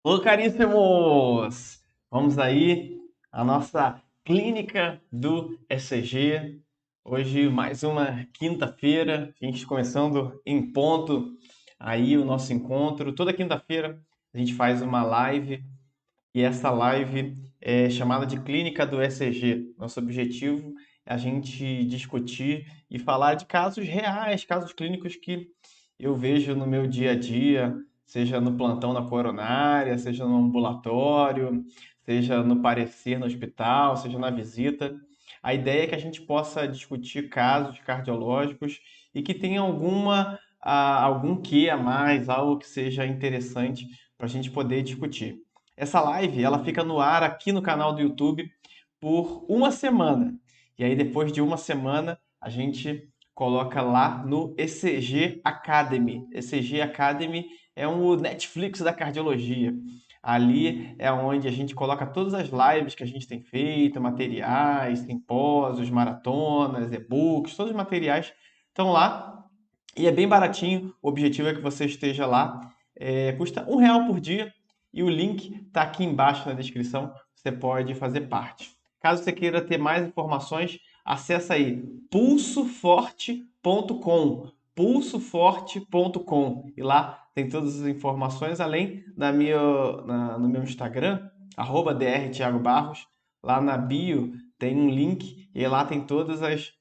Ô, caríssimos! Vamos aí à nossa clínica do ECG. Hoje, mais uma quinta-feira, a gente começando em ponto aí o nosso encontro. Toda quinta-feira a gente faz uma live e essa live é chamada de Clínica do ECG. Nosso objetivo é a gente discutir e falar de casos reais, casos clínicos que eu vejo no meu dia a dia, seja no plantão na coronária, seja no ambulatório, seja no parecer no hospital, seja na visita. A ideia é que a gente possa discutir casos cardiológicos e que tenha algum quê a mais, algo que seja interessante para a gente poder discutir. Essa live, ela fica no ar aqui no canal do YouTube por uma semana. E aí, depois de uma semana, a gente coloca lá no ECG Academy. ECG Academy é um Netflix da cardiologia. Ali é onde a gente coloca todas as lives que a gente tem feito, materiais, simpósios, maratonas, e-books, todos os materiais estão lá. E é bem baratinho. O objetivo é que você esteja lá. Custa R$ 1 por dia e o link está aqui embaixo na descrição. Você pode fazer parte. Caso você queira ter mais informações, acessa aí pulsoforte.com, pulsoforte.com, e lá tem todas as informações, além no meu Instagram, @drthiagobarros. Lá na bio tem um link e lá tem todas as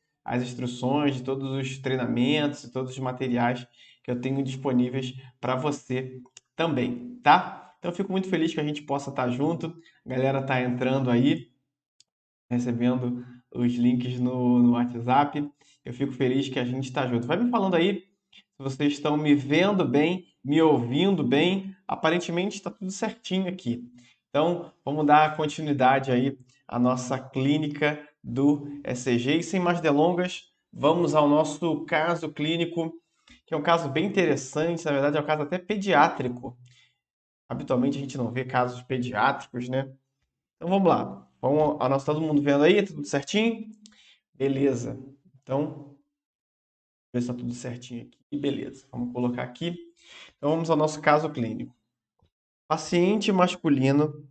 instruções de todos os treinamentos e todos os materiais que eu tenho disponíveis para você também, tá? Então eu fico muito feliz que a gente possa estar junto. A galera tá entrando aí, recebendo os links no WhatsApp. Eu fico feliz que a gente está junto. Vai me falando aí se vocês estão me vendo bem, me ouvindo bem. Aparentemente está tudo certinho aqui. Então, vamos dar continuidade aí à nossa clínica do ECG. E sem mais delongas, vamos ao nosso caso clínico, que é um caso bem interessante. Na verdade, é um caso até pediátrico. Habitualmente a gente não vê casos pediátricos, né? Então vamos lá. Todo mundo vendo aí? Tudo certinho? Beleza. Então, ver se está tudo certinho aqui. Beleza. Vamos colocar aqui. Então vamos ao nosso caso clínico. Paciente masculino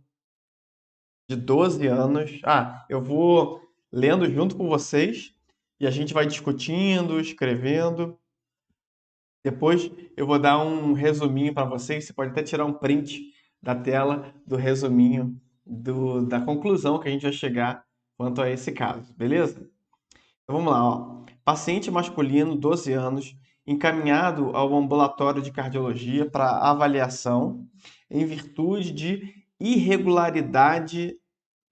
de 12 anos. Eu vou lendo junto com vocês e a gente vai discutindo, escrevendo. Depois eu vou dar um resuminho para vocês. Você pode até tirar um print da tela do resuminho da conclusão que a gente vai chegar quanto a esse caso, beleza? Então vamos lá, ó. Paciente masculino, 12 anos, encaminhado ao ambulatório de cardiologia para avaliação em virtude de irregularidade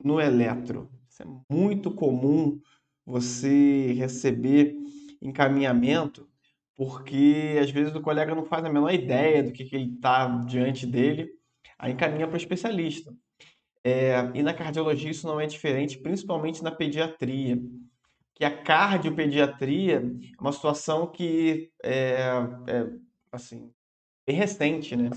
no eletro. Isso é muito comum você receber encaminhamento, porque às vezes o colega não faz a menor ideia do que ele está diante dele, aí encaminha para o especialista. E na cardiologia isso não é diferente, principalmente na pediatria, que a cardiopediatria é uma situação que é assim, bem recente, né?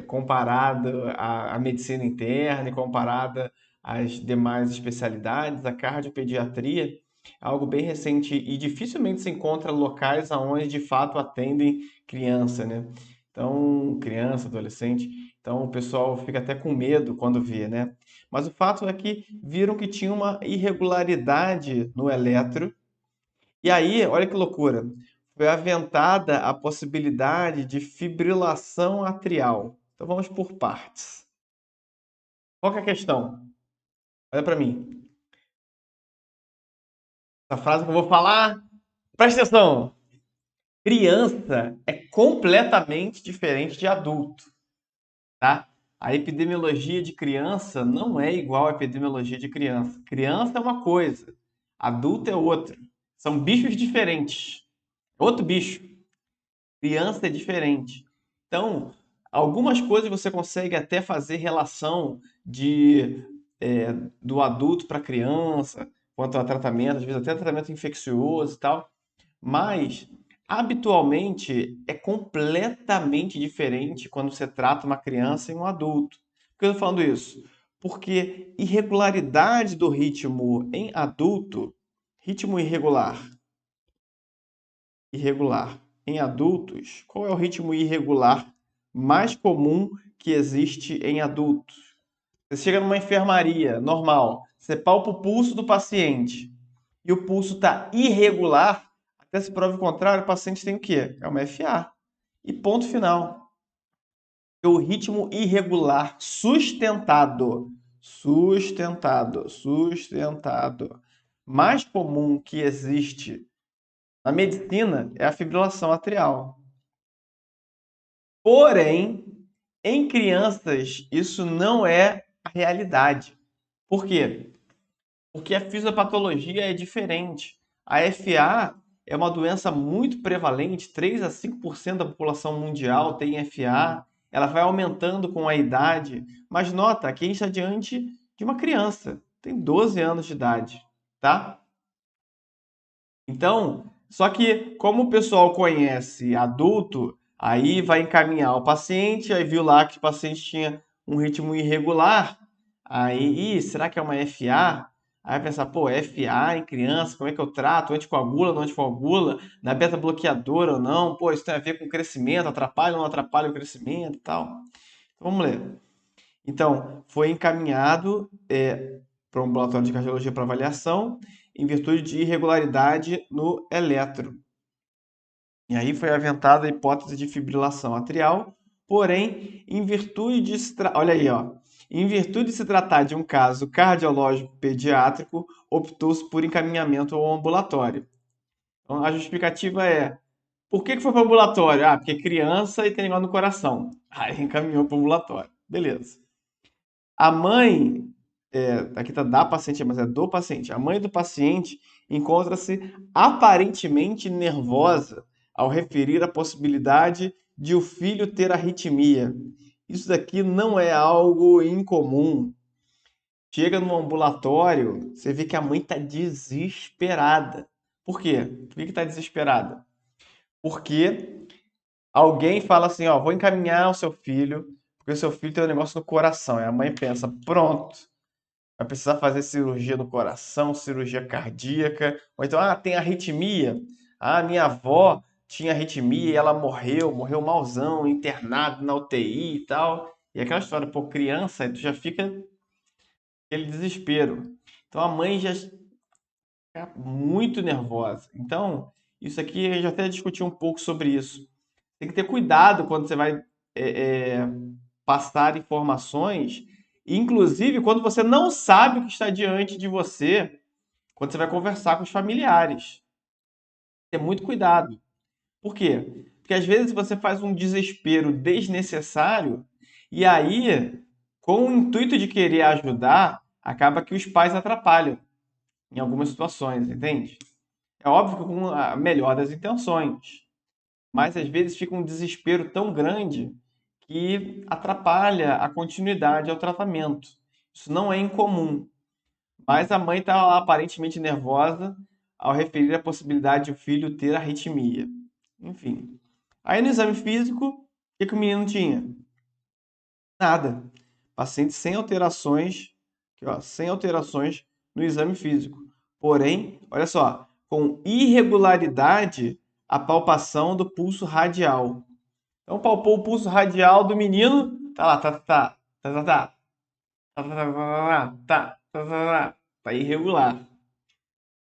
Comparada à medicina interna e comparada às demais especialidades, a cardiopediatria é algo bem recente e dificilmente se encontra locais aonde de fato atendem criança, né? Então, criança, adolescente, então o pessoal fica até com medo quando vê, né? Mas o fato é que viram que tinha uma irregularidade no eletro e aí, olha que loucura, foi aventada a possibilidade de fibrilação atrial. Então vamos por partes. Qual que é a questão? Olha para mim. Essa frase que eu vou falar, presta atenção. Criança é completamente diferente de adulto, tá? A epidemiologia de criança não é igual à epidemiologia de criança. Criança é uma coisa, adulto é outra. São bichos diferentes. Outro bicho. Criança é diferente. Então, algumas coisas você consegue até fazer relação do adulto para a criança, quanto a tratamento, às vezes até tratamento infeccioso e tal, mas habitualmente é completamente diferente quando você trata uma criança e um adulto. Por que eu estou falando isso? Porque irregularidade do ritmo em adulto, ritmo irregular em adultos, qual é o ritmo irregular mais comum que existe em adultos. Você chega numa enfermaria normal, você palpa o pulso do paciente e o pulso está irregular, até se prova o contrário, o paciente tem o quê? É uma FA. E ponto final. O ritmo irregular sustentado, mais comum que existe na medicina é a fibrilação atrial. Porém, em crianças, isso não é a realidade. Por quê? Porque a fisiopatologia é diferente. A FA é uma doença muito prevalente, 3 a 5% da população mundial tem FA. Ela vai aumentando com a idade, mas nota, aqui a gente está diante de uma criança, tem 12 anos de idade, tá? Então, só que como o pessoal conhece adulto, aí vai encaminhar o paciente, aí viu lá que o paciente tinha um ritmo irregular, aí, será que é uma FA? Aí vai pensar, pô, FA em criança, como é que eu trato? Anticoagula, não anticoagula? Na beta-bloqueadora ou não? Pô, isso tem a ver com crescimento, atrapalha ou não atrapalha o crescimento e tal? Então, vamos ler. Então, foi encaminhado para um ambulatório de cardiologia para avaliação em virtude de irregularidade no eletro. E aí foi aventada a hipótese de fibrilação atrial, porém, em virtude de olha aí, ó, em virtude de se tratar de um caso cardiológico pediátrico, optou-se por encaminhamento ao ambulatório. Então, a justificativa é: por que foi para o ambulatório? Ah, porque é criança e tem negócio no coração. Aí encaminhou para o ambulatório. Beleza. A mãe, aqui tá da paciente, mas é do paciente. A mãe do paciente encontra-se aparentemente nervosa ao referir a possibilidade de o filho ter arritmia. Isso daqui não é algo incomum. Chega no ambulatório, você vê que a mãe está desesperada. Por quê? Por que está desesperada? Porque alguém fala assim, ó, vou encaminhar o seu filho, porque o seu filho tem um negócio no coração. E a mãe pensa, pronto, vai precisar fazer cirurgia no coração, cirurgia cardíaca, ou então, tem arritmia. Ah, minha avó tinha arritmia e ela morreu malzão, internado na UTI e tal. E aquela história, pô, criança, aí tu já fica aquele desespero. Então a mãe já fica muito nervosa. Então, isso aqui a gente já até discutiu um pouco sobre isso. Tem que ter cuidado quando você vai passar informações, inclusive quando você não sabe o que está diante de você, quando você vai conversar com os familiares. Ter muito cuidado. Por quê? Porque às vezes você faz um desespero desnecessário e aí, com o intuito de querer ajudar, acaba que os pais atrapalham em algumas situações, entende? É óbvio que com a melhor das intenções, mas às vezes fica um desespero tão grande que atrapalha a continuidade ao tratamento. Isso não é incomum, mas a mãe está lá aparentemente nervosa ao referir a possibilidade de o filho ter arritmia. Enfim. Aí no exame físico, o que o menino tinha? Nada. Paciente sem alterações, aqui, ó, sem alterações no exame físico. Porém, olha só, com irregularidade a palpação do pulso radial. Então palpou o pulso radial do menino, tá lá, tá irregular.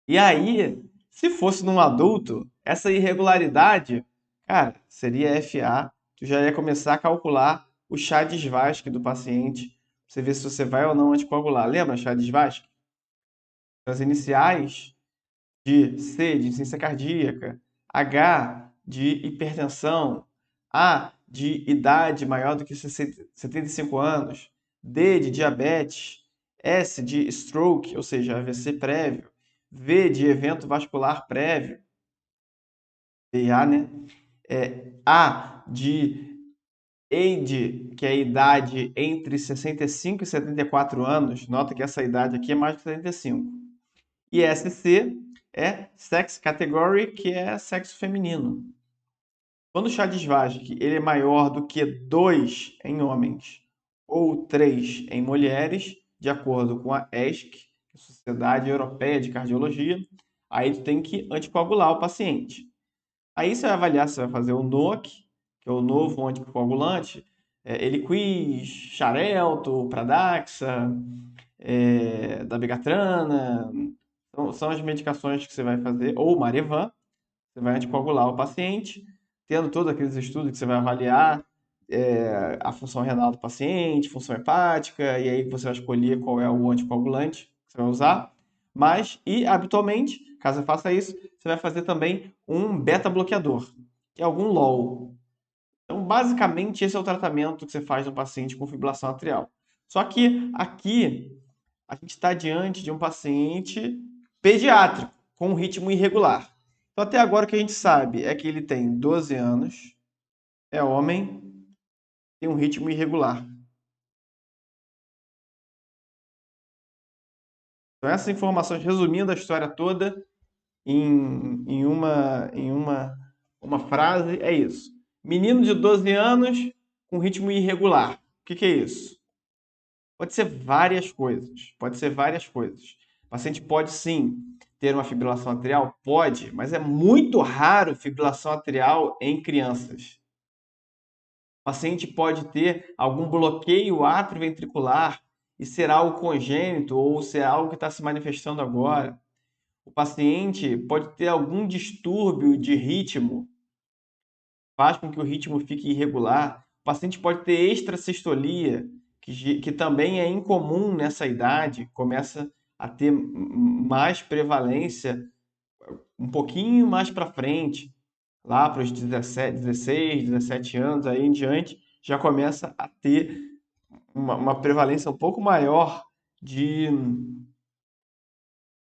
E aí, se fosse num adulto, essa irregularidade, cara, seria FA, tu já ia começar a calcular o Chades-Vasque do paciente, pra você ver se você vai ou não anticoagular. Lembra Chades-Vasque? As iniciais de C, de insuficiência cardíaca, H, de hipertensão, A, de idade maior do que 75 anos, D, de diabetes, S, de stroke, ou seja, AVC prévio, V, de evento vascular prévio, VA, né? A, de age, que é a idade entre 65 e 74 anos, nota que essa idade aqui é mais de 75. E SC é Sex Category, que é sexo feminino. Quando o Chades-Vasque ele é maior do que 2 em homens ou 3 em mulheres, de acordo com a ESC, Sociedade Europeia de Cardiologia, aí tu tem que anticoagular o paciente. Aí você vai avaliar se vai fazer o NOAC, que é o novo anticoagulante, Eliquis, Xarelto, Pradaxa, Dabigatrana. São as medicações que você vai fazer, ou Marevan, você vai anticoagular o paciente, tendo todos aqueles estudos que você vai avaliar a função renal do paciente, função hepática, e aí você vai escolher qual é o anticoagulante que você vai usar. Mas, e habitualmente, caso você faça isso, você vai fazer também um beta-bloqueador, que é algum LOL. Então, basicamente, esse é o tratamento que você faz no paciente com fibrilação atrial. Só que aqui a gente está diante de um paciente pediátrico, com um ritmo irregular. Então, até agora o que a gente sabe é que ele tem 12 anos, é homem, tem um ritmo irregular. Então, essas informações, resumindo a história toda em uma frase, é isso. Menino de 12 anos com ritmo irregular. O que é isso? Pode ser várias coisas. Pode ser várias coisas. O paciente pode sim ter uma fibrilação atrial? Pode, mas é muito raro fibrilação atrial em crianças. O paciente pode ter algum bloqueio atrioventricular e ser algo congênito ou ser algo que está se manifestando agora. O paciente pode ter algum distúrbio de ritmo, faz com que o ritmo fique irregular. O paciente pode ter extrassistolia, que também é incomum nessa idade, começa a ter mais prevalência um pouquinho mais para frente, lá para os 17, 16, 17 anos, aí em diante, já começa a ter uma prevalência um pouco maior de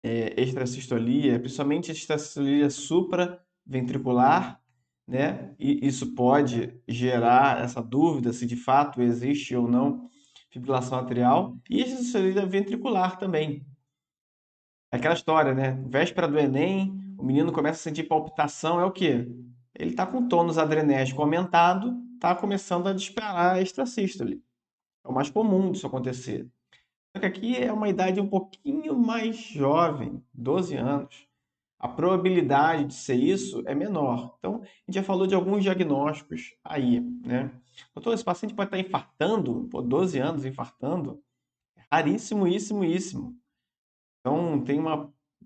extrassistolia, principalmente extrassistolia supraventricular, né? E isso pode gerar essa dúvida se de fato existe ou não fibrilação atrial, e extrassistolia ventricular também. É aquela história, né? Véspera do Enem, o menino começa a sentir palpitação, é o quê? Ele está com tônus adrenérgico aumentado, está começando a disparar a extrasístole. É o mais comum disso acontecer. Só que aqui é uma idade um pouquinho mais jovem, 12 anos. A probabilidade de ser isso é menor. Então, a gente já falou de alguns diagnósticos aí, né? Doutor, esse paciente pode estar infartando, pô, 12 anos infartando, é raríssimo. Então,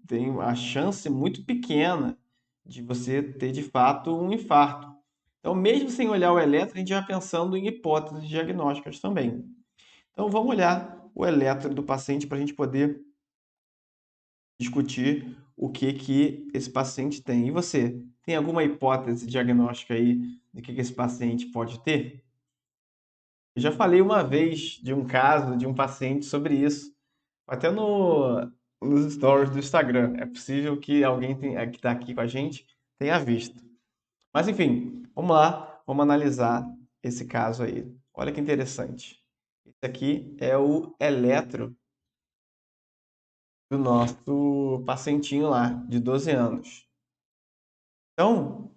tem a chance muito pequena de você ter, de fato, um infarto. Então, mesmo sem olhar o eletro, a gente já pensando em hipóteses diagnósticas também. Então, vamos olhar o eletro do paciente para a gente poder discutir o que esse paciente tem. E você, tem alguma hipótese diagnóstica aí de que esse paciente pode ter? Eu já falei uma vez de um caso de um paciente sobre isso, até nos stories do Instagram. É possível que alguém que está aqui com a gente tenha visto. Mas enfim, vamos lá, vamos analisar esse caso aí. Olha que interessante. Esse aqui é o eletro do nosso pacientinho lá, de 12 anos. Então,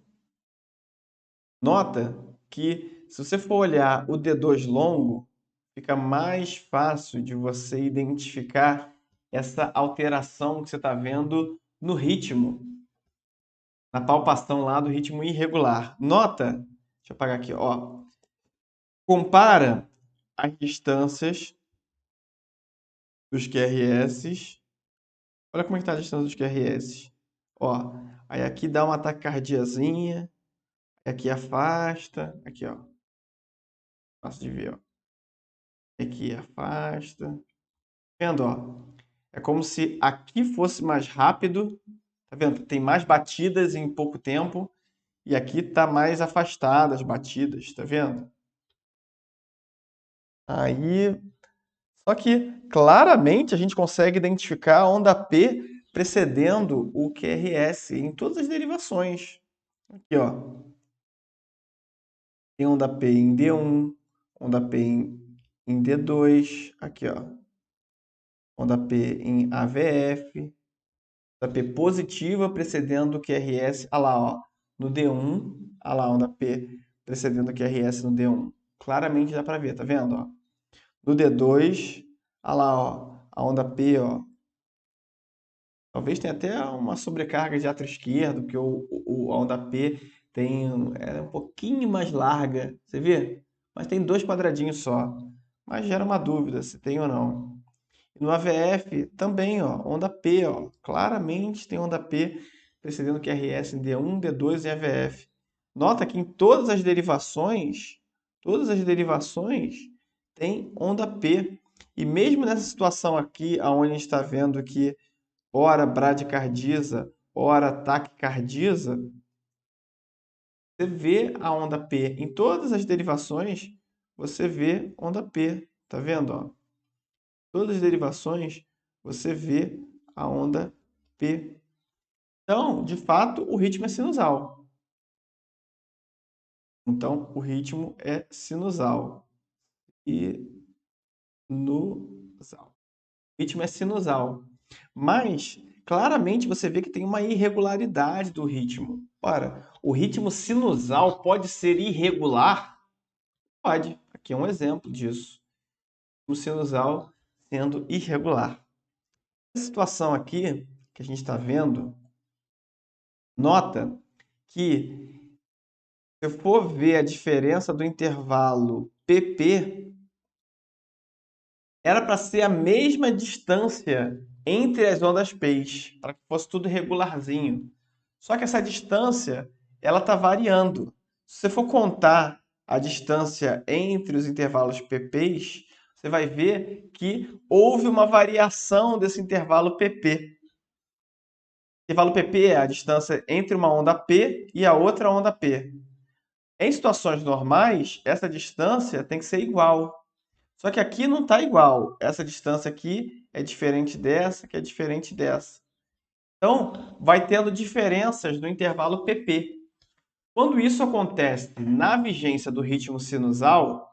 nota que se você for olhar o D2 longo, fica mais fácil de você identificar essa alteração que você está vendo no ritmo, na palpação lá do ritmo irregular. Nota, deixa eu apagar aqui, ó. Compara as distâncias dos QRS. Olha como é que está a distância dos QRS. Ó, aí aqui dá uma taquicardiazinha, aqui afasta, aqui ó, fácil de ver, ó. Aqui afasta. Vendo, ó? É como se aqui fosse mais rápido, tá vendo? Tem mais batidas em pouco tempo e aqui tá mais afastada as batidas, tá vendo? Aí, só que claramente a gente consegue identificar a onda P precedendo o QRS em todas as derivações. Aqui, ó. Tem onda P em D1, onda P em D2, aqui, ó. Onda P em AVF, onda P positiva precedendo o QRS, olha lá, ó, no D1, olha lá, onda P precedendo o QRS no D1. Claramente dá para ver, tá vendo, ó? No D2, olha lá, ó, a onda P, ó. Talvez tenha até uma sobrecarga de átrio esquerdo, porque a onda P é um pouquinho mais larga. Você vê? mas tem 2 quadradinhos só. Mas gera uma dúvida se tem ou não. No AVF também, ó, onda P, ó, claramente tem onda P precedendo QRS em D1, D2 e AVF. Nota que em todas as derivações tem onda P. E mesmo nessa situação aqui, onde a gente está vendo que ora bradicardiza, ora taquicardiza, você vê a onda P. Em todas as derivações, você vê onda P. Tá vendo, ó? Todas as derivações, você vê a onda P. Então, de fato, o ritmo é sinusal. Então, o ritmo é sinusal. Sinusal. O ritmo é sinusal. Mas, claramente, você vê que tem uma irregularidade do ritmo. Ora, o ritmo sinusal pode ser irregular? Pode. Aqui é um exemplo disso. O sinusal sendo irregular. Essa situação aqui que a gente está vendo, nota que, se eu for ver a diferença do intervalo PP, era para ser a mesma distância entre as ondas P's, para que fosse tudo regularzinho. Só que essa distância, ela está variando. Se você for contar a distância entre os intervalos PP's, você vai ver que houve uma variação desse intervalo PP. O intervalo PP é a distância entre uma onda P e a outra onda P. Em situações normais, essa distância tem que ser igual. Só que aqui não está igual. Essa distância aqui é diferente dessa, que é diferente dessa. Então, vai tendo diferenças no intervalo PP. Quando isso acontece na vigência do ritmo sinusal,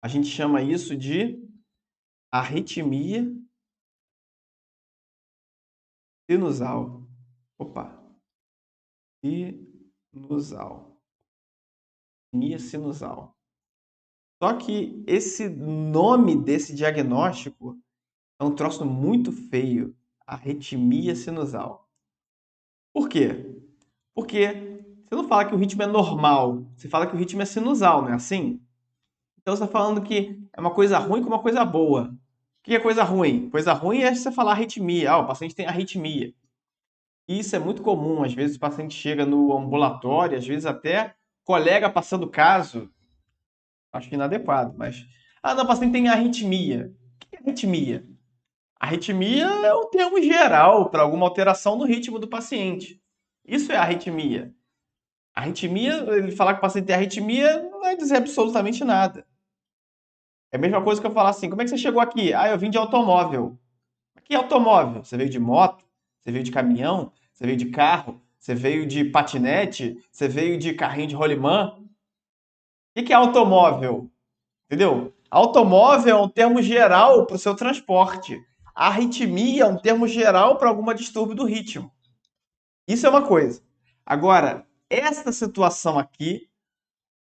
a gente chama isso de arritmia sinusal. Opa! Sinusal. Arritmia sinusal. Só que esse nome desse diagnóstico é um troço muito feio, arritmia sinusal. Por quê? Porque você não fala que o ritmo é normal, você fala que o ritmo é sinusal, não é assim? Então você está falando que é uma coisa ruim com uma coisa boa. O que é coisa ruim? Coisa ruim é você falar arritmia. Ah, o paciente tem arritmia. E isso é muito comum. Às vezes o paciente chega no ambulatório, às vezes até colega passando caso, acho que inadequado, mas. Ah, não, o paciente tem arritmia. O que é arritmia? Arritmia é um termo geral para alguma alteração no ritmo do paciente. Isso é arritmia. Arritmia, ele falar que o paciente tem arritmia não vai dizer absolutamente nada. É a mesma coisa que eu falar assim: como é que você chegou aqui? Ah, eu vim de automóvel. Que automóvel? Você veio de moto? Você veio de caminhão? Você veio de carro? Você veio de patinete? Você veio de carrinho de rolimã? O que é automóvel? Entendeu? Automóvel é um termo geral para o seu transporte. Arritmia é um termo geral para alguma distúrbio do ritmo. Isso é uma coisa. Agora, essa situação aqui,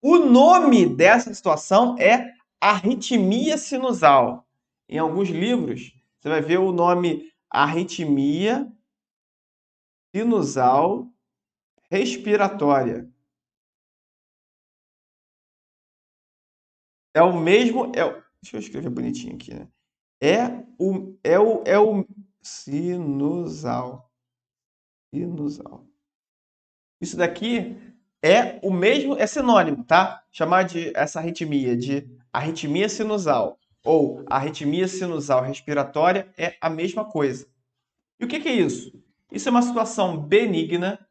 o nome dessa situação é arritmia sinusal. Em alguns livros, você vai ver o nome arritmia sinusal respiratória. É o mesmo. Deixa eu escrever bonitinho aqui, né? É o sinusal. Sinusal. Isso daqui é o mesmo, é sinônimo, tá? Chamar de essa arritmia de arritmia sinusal ou arritmia sinusal respiratória é a mesma coisa. E o que é isso? Isso é uma situação benigna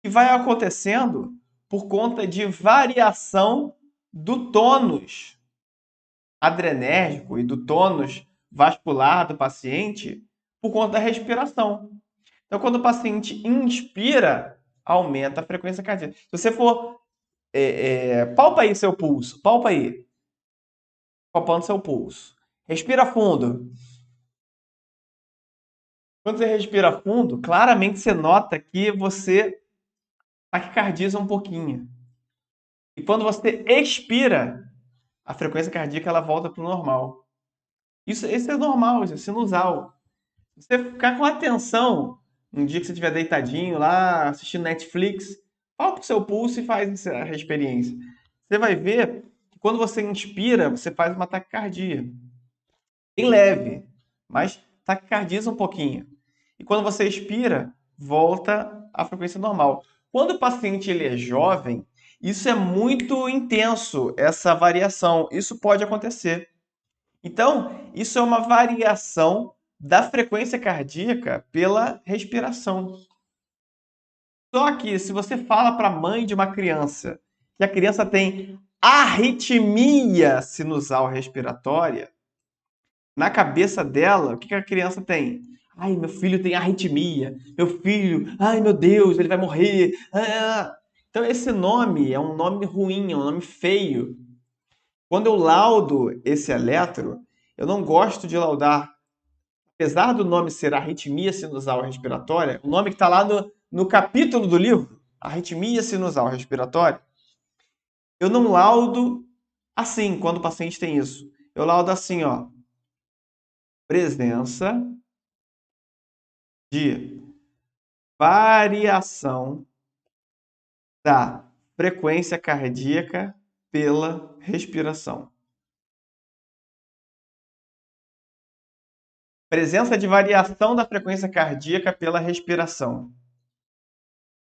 que vai acontecendo por conta de variação do tônus adrenérgico e do tônus vascular do paciente por conta da respiração. Então, quando o paciente inspira, aumenta a frequência cardíaca. Se você for. Palpa aí seu pulso. Palpa aí. Palpando seu pulso. Respira fundo. Quando você respira fundo, claramente você nota que você taquicardiza um pouquinho. E quando você expira, a frequência cardíaca ela volta para o normal. Isso é normal, isso é sinusal. Se você ficar com atenção, um dia que você estiver deitadinho lá, assistindo Netflix, palpa o seu pulso e faz essa experiência. você vai ver que quando você inspira, você faz uma taquicardia. Bem leve, mas taquicardiza um pouquinho. E quando você expira, volta à frequência normal. Quando o paciente ele é jovem, isso é muito intenso, essa variação. Isso pode acontecer. Então, isso é uma variação da frequência cardíaca pela respiração. Só que se você fala para a mãe de uma criança que a criança tem arritmia sinusal respiratória, na cabeça dela, o que a criança tem? Ai, meu filho tem arritmia. Meu filho, ai meu Deus, ele vai morrer. Então, esse nome é um nome ruim, é um nome feio. Quando eu laudo esse eletro, eu não gosto de laudar, apesar do nome ser arritmia sinusal respiratória, o nome que está lá no capítulo do livro, arritmia sinusal respiratória, eu não laudo assim quando o paciente tem isso. Eu laudo assim, ó, presença de variação da frequência cardíaca pela respiração. Presença de variação da frequência cardíaca pela respiração.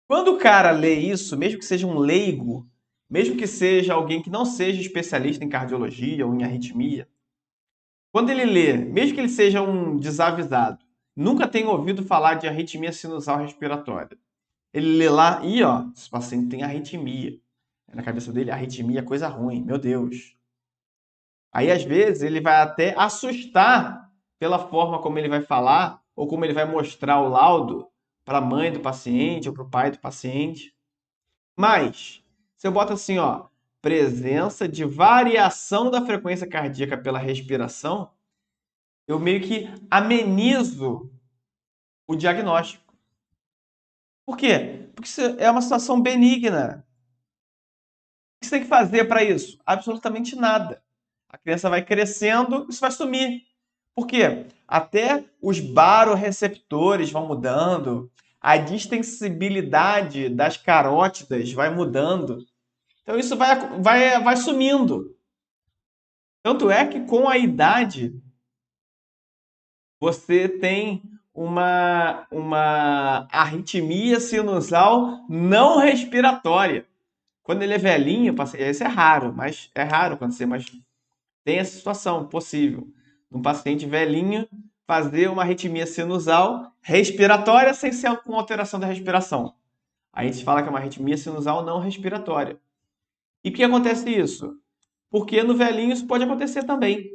Quando o cara lê isso, mesmo que seja um leigo, mesmo que seja alguém que não seja especialista em cardiologia ou em arritmia, quando ele lê, mesmo que ele seja um desavisado, nunca tenha ouvido falar de arritmia sinusal respiratória, ele lê lá e, ó, esse paciente tem arritmia. Na cabeça dele, arritmia é coisa ruim, meu Deus. Aí, às vezes, ele vai até assustar pela forma como ele vai falar ou como ele vai mostrar o laudo para a mãe do paciente ou para o pai do paciente. Mas, se eu boto assim, ó, presença de variação da frequência cardíaca pela respiração, eu meio que amenizo o diagnóstico. Por quê? Porque isso é uma situação benigna. O que você tem que fazer para isso? Absolutamente nada. A criança vai crescendo, isso vai sumir. Por quê? Até os baroreceptores vão mudando, a distensibilidade das carótidas vai mudando. Então isso vai sumindo. Tanto é que com a idade você tem uma arritmia sinusal não respiratória. Quando ele é velhinho, isso é raro, mas é raro acontecer, mas tem essa situação possível. Um paciente velhinho fazer uma arritmia sinusal respiratória sem ser com alteração da respiração. A gente fala que é uma arritmia sinusal não respiratória. E por que acontece isso? Porque no velhinho isso pode acontecer também.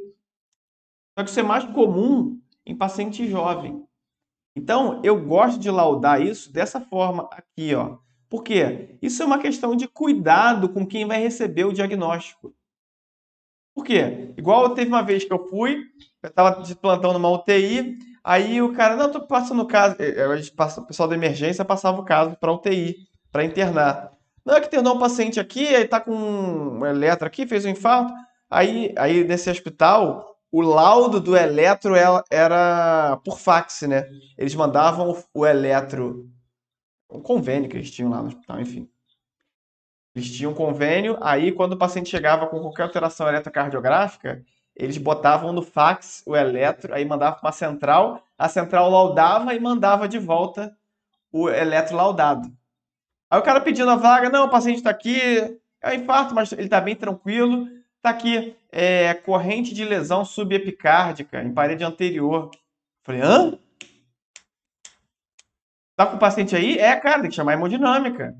Só que isso é mais comum em paciente jovem. Então, eu gosto de laudar isso dessa forma aqui, ó. Por quê? Isso é uma questão de cuidado com quem vai receber o diagnóstico. Por quê? Igual teve uma vez que eu estava de plantão numa UTI, aí o cara, não, tô passando o caso, a gente passa, o pessoal da emergência passava o caso para UTI, para internar. Não, é que internou um paciente aqui, aí tá com um eletro aqui, fez um infarto. Aí nesse hospital, o laudo do eletro era por fax, né? Eles mandavam o eletro, um convênio que eles tinham lá no hospital, enfim. Eles tinham um convênio, aí quando o paciente chegava com qualquer alteração eletrocardiográfica, eles botavam no fax o eletro, aí mandavam para uma central, a central laudava e mandava de volta o eletro laudado. Aí o cara pedindo a vaga, não, o paciente está aqui, é um infarto, mas ele está bem tranquilo, está aqui, corrente de lesão subepicárdica em parede anterior. Falei, hã? Tá com o paciente aí? É, cara, tem que chamar a hemodinâmica.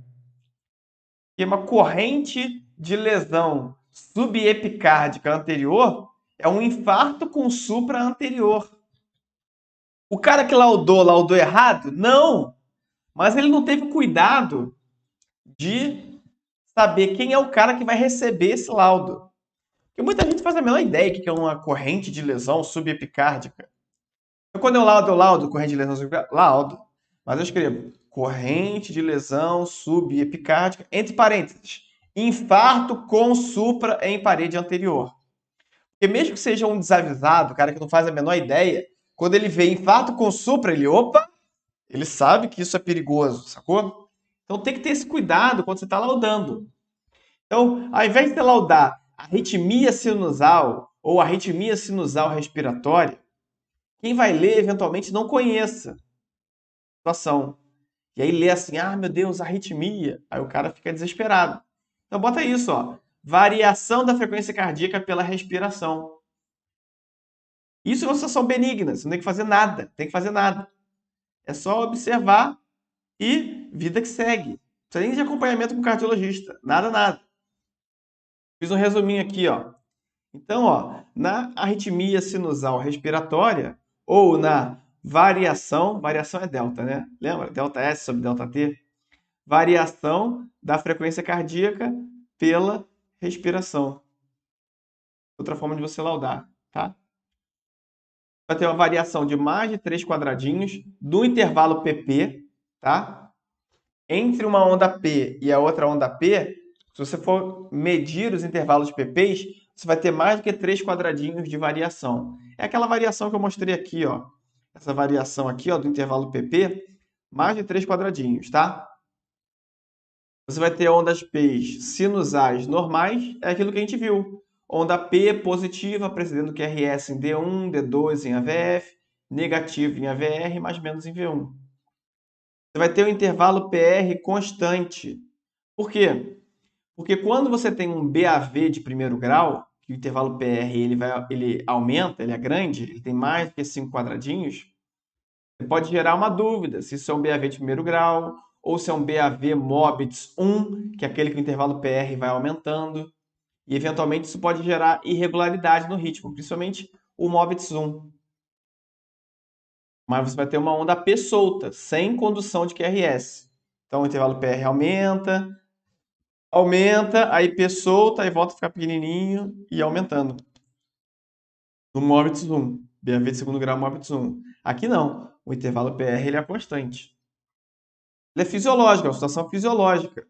Que uma corrente de lesão subepicárdica anterior é um infarto com supra anterior. O cara que laudou errado? Não! Mas ele não teve cuidado de saber quem é o cara que vai receber esse laudo. Porque muita gente faz a menor ideia do que é uma corrente de lesão subepicárdica. Então, quando eu laudo corrente de lesão subepicárdica, laudo. Mas eu escrevo corrente de lesão subepicárdica, entre parênteses, infarto com supra em parede anterior. Porque mesmo que seja um desavisado, o cara que não faz a menor ideia, quando ele vê infarto com supra, opa, ele sabe que isso é perigoso, sacou? Então tem que ter esse cuidado quando você está laudando. Então, ao invés de você laudar arritmia sinusal ou arritmia sinusal respiratória, quem vai ler eventualmente não conheça a situação. E aí lê assim, ah, meu Deus, arritmia. Aí o cara fica desesperado. Então bota isso, ó. Variação da frequência cardíaca pela respiração. Isso é uma situação benigna, você não tem que fazer nada, tem que fazer nada. É só observar e vida que segue. Não precisa nem de acompanhamento com o cardiologista, nada, nada. Fiz um resuminho aqui, ó. Então, ó, na arritmia sinusal respiratória ou na variação é delta, né? Lembra? Delta S sobre delta T. Variação da frequência cardíaca pela respiração. Outra forma de você laudar, tá? Vai ter uma variação de mais de 3 quadradinhos do intervalo PP, tá? Entre uma onda P e a outra onda P, se você for medir os intervalos PPs, você vai ter mais do que 3 quadradinhos de variação. É aquela variação que eu mostrei aqui, ó. Essa variação aqui, ó, do intervalo PP, mais de 3 quadradinhos, tá? Você vai ter ondas P sinusais normais, é aquilo que a gente viu. Onda P positiva, precedendo QRS em D1, D2 em AVF, negativo em AVR, mais menos em V1. Você vai ter um intervalo PR constante. Por quê? Porque quando você tem um BAV de primeiro grau, que o intervalo PR ele aumenta, ele é grande, ele tem mais do que 5 quadradinhos, você pode gerar uma dúvida se isso é um BAV de primeiro grau ou se é um BAV Mobitz 1, que é aquele que o intervalo PR vai aumentando. E eventualmente isso pode gerar irregularidade no ritmo, principalmente o Mobitz 1. Mas você vai ter uma onda P solta, sem condução de QRS. Então o intervalo PR aumenta, aumenta, aí P solta, aí volta a ficar pequenininho e aumentando. No Mobitz 1, BAV de segundo grau Mobitz 1. Aqui não, o intervalo PR ele é constante. Ele é fisiológico, é uma situação fisiológica,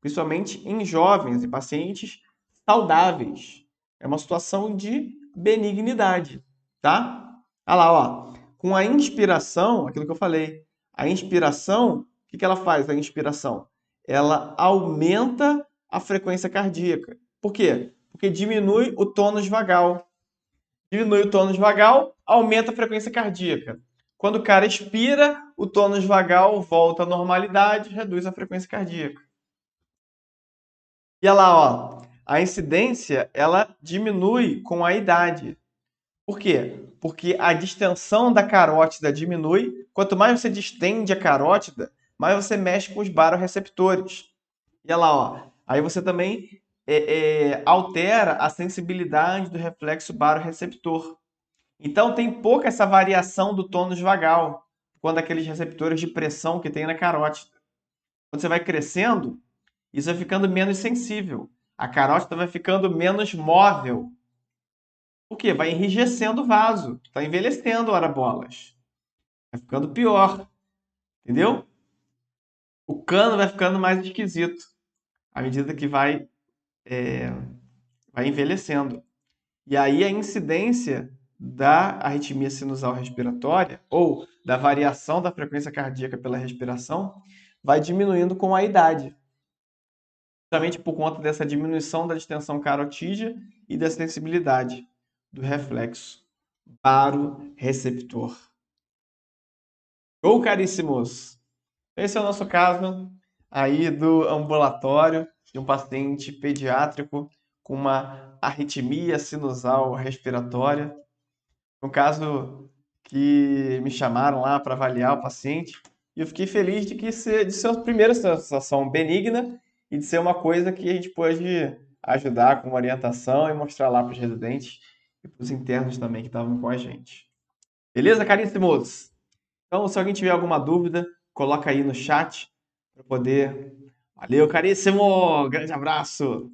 principalmente em jovens e pacientes saudáveis. É uma situação de benignidade, tá? Olha lá, ó. Com a inspiração, aquilo que eu falei, a inspiração, o que ela faz? A inspiração, ela aumenta a frequência cardíaca. Por quê? Porque diminui o tônus vagal. Diminui o tônus vagal, aumenta a frequência cardíaca. Quando o cara expira, o tônus vagal volta à normalidade, reduz a frequência cardíaca. E olha lá, ó, a incidência ela diminui com a idade. Por quê? Porque a distensão da carótida diminui. Quanto mais você distende a carótida, mais você mexe com os baroreceptores. E olha lá, ó, aí você também altera a sensibilidade do reflexo baroreceptor. Então tem pouca essa variação do tônus vagal, quando aqueles receptores de pressão que tem na carótida. Quando você vai crescendo, isso vai ficando menos sensível. A carótida vai ficando menos móvel. O quê? Vai enrijecendo o vaso. Está envelhecendo, ora bolas. Vai ficando pior. Entendeu? O cano vai ficando mais esquisito à medida que vai envelhecendo. E aí a incidência da arritmia sinusal respiratória ou da variação da frequência cardíaca pela respiração vai diminuindo com a idade, justamente por conta dessa diminuição da distensão carotídea e da sensibilidade do reflexo baroreceptor. Ou caríssimos, esse é o nosso caso aí do ambulatório de um paciente pediátrico com uma arritmia sinusal respiratória. Um caso que me chamaram lá para avaliar o paciente e eu fiquei feliz de ser a primeira situação benigna e de ser uma coisa que a gente pôde ajudar com orientação e mostrar lá para os residentes e para os internos também que estavam com a gente. Beleza, caríssimos? Então, se alguém tiver alguma dúvida, coloca aí no chat para poder. Valeu, caríssimo! Grande abraço!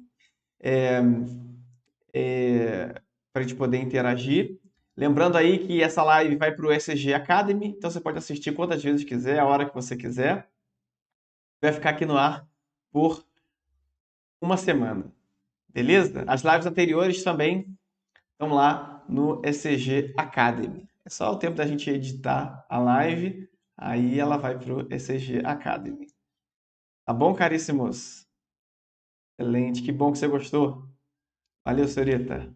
Para a gente poder interagir. Lembrando aí que essa live vai para o ECG Academy, então você pode assistir quantas vezes quiser, a hora que você quiser. Vai ficar aqui no ar por uma semana, beleza? As lives anteriores também estão lá no ECG Academy. É só o tempo da gente editar a live, aí ela vai para o ECG Academy. Tá bom, caríssimos? Excelente, que bom que você gostou. Valeu, senhorita.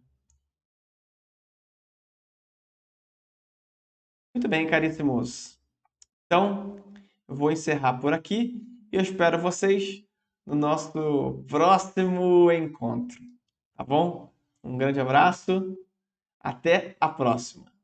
Muito bem, caríssimos. Então, eu vou encerrar por aqui e eu espero vocês no nosso próximo encontro, tá bom? Um grande abraço, até a próxima.